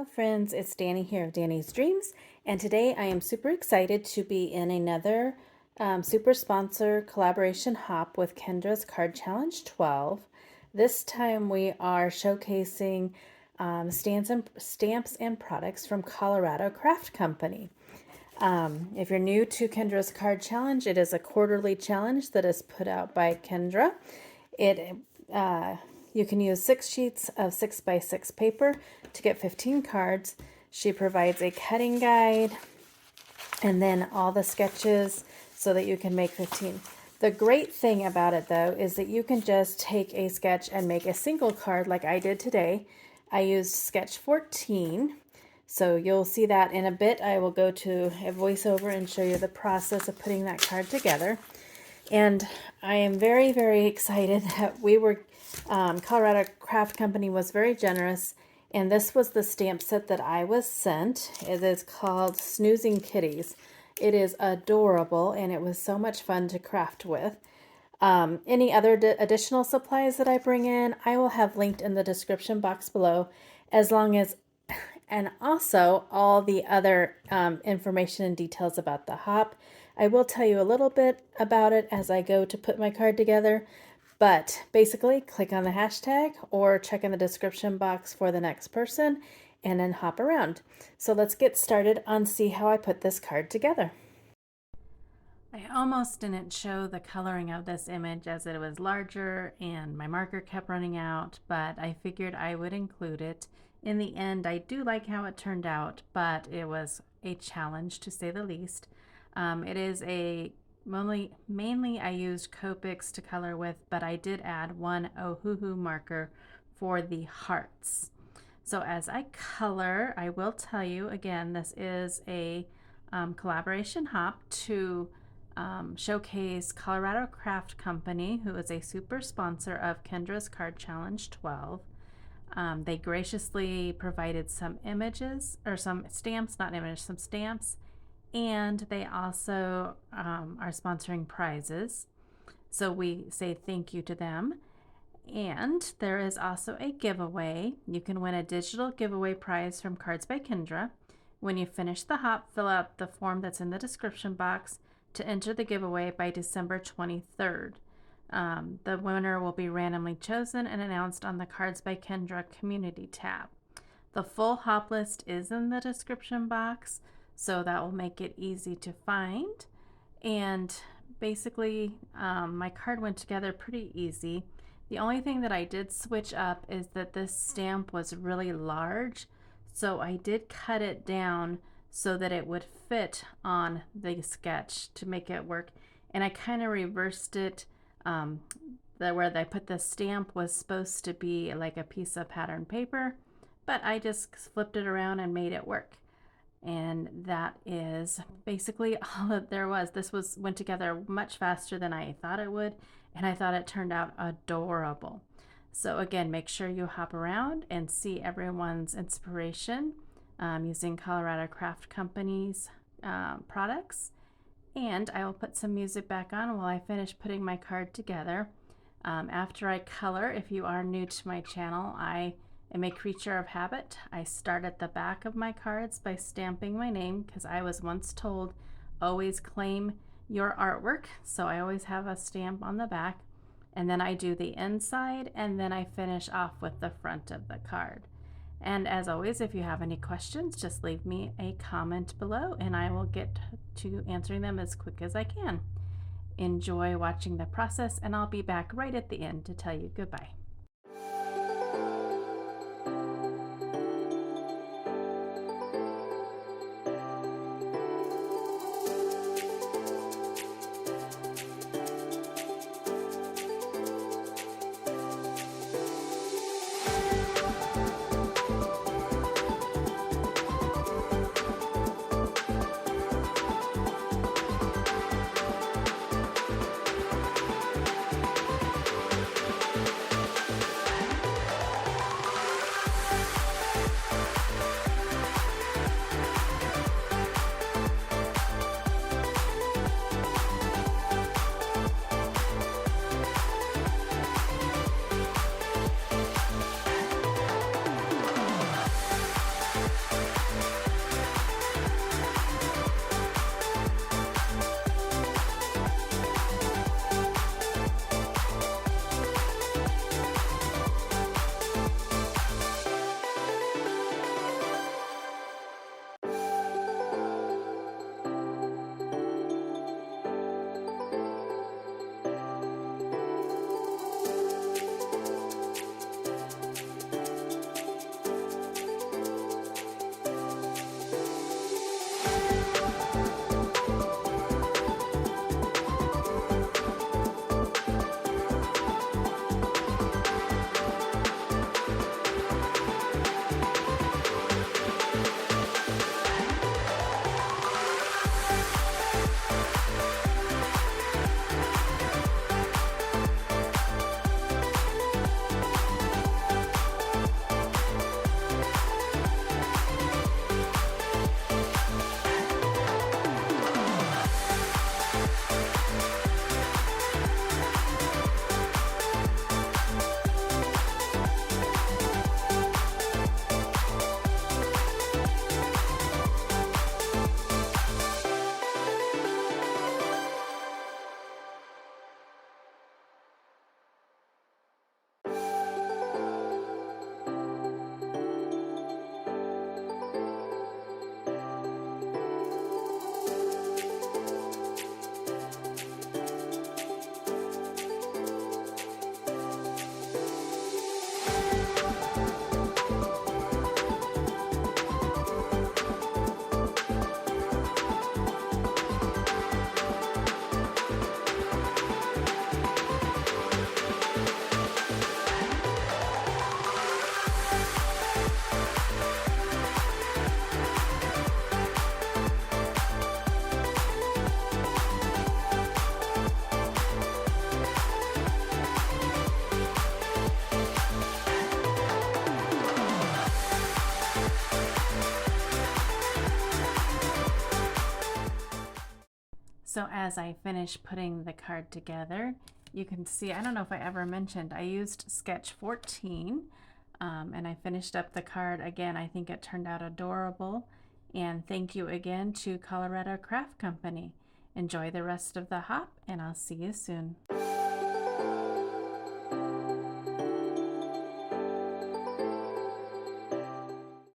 friends, it's Danny here of Danny's Dreams, and today I am super excited to be in another super sponsor collaboration hop with Kendra's Card Challenge 12. This time we are showcasing stamps and products from Colorado Craft Company. If you're new to Kendra's Card Challenge, it is a quarterly challenge that is put out by Kendra. You can use 6 sheets of 6x6 paper to get 15 cards. She provides a cutting guide and then all the sketches so that you can make 15. The great thing about it though is that you can just take a sketch and make a single card like I did today. I used sketch 14. So you'll see that in a bit. I will go to a voiceover and show you the process of putting that card together. And I am very, very excited that Colorado Craft Company was very generous, and this was the stamp set that I was sent. It is called Snoozing Kitties. It is adorable, and it was so much fun to craft with. Any other additional supplies that I bring in, I will have linked in the description box below, and also all the other information and details about the hop. I will tell you a little bit about it as I go to put my card together, but basically click on the hashtag or check in the description box for the next person and then hop around. So let's get started on see how I put this card together. I almost didn't show the coloring of this image as it was larger and my marker kept running out, but I figured I would include it. In the end, I do like how it turned out, but it was a challenge to say the least. It is mainly I used Copics to color with, but I did add one Ohuhu marker for the hearts. So as I color, I will tell you again, this is a collaboration hop to showcase Colorado Craft Company, who is a super sponsor of Kendra's Card Challenge 12. They graciously provided some images, or some stamps, not images, some stamps, and they also are sponsoring prizes. So we say thank you to them. And there is also a giveaway. You can win a digital giveaway prize from Cards by Kendra. When you finish the hop, fill out the form that's in the description box to enter the giveaway by December 23rd. The winner will be randomly chosen and announced on the Cards by Kendra community tab. The full hop list is in the description box, so that will make it easy to find. And basically, my card went together pretty easy. The only thing that I did switch up is that this stamp was really large, so I did cut it down so that it would fit on the sketch to make it work. And I kind of reversed it. Where I put the stamp was supposed to be like a piece of pattern paper, but I just flipped it around and made it work. And that is basically all that there was. This went together much faster than I thought it would, and I thought it turned out adorable. So again, make sure you hop around and see everyone's inspiration using Colorado Craft Company's products. And I will put some music back on while I finish putting my card together. After I color, if you are new to my channel, I am a creature of habit. I start at the back of my cards by stamping my name because I was once told always claim your artwork. So I always have a stamp on the back, and then I do the inside, and then I finish off with the front of the card. And as always, if you have any questions, just leave me a comment below and I will get to answering them as quick as I can. Enjoy watching the process, and I'll be back right at the end to tell you goodbye. So as I finish putting the card together, you can see, I don't know if I ever mentioned, I used sketch 14 and I finished up the card again. I think it turned out adorable. And thank you again to Colorado Craft Company. Enjoy the rest of the hop, and I'll see you soon.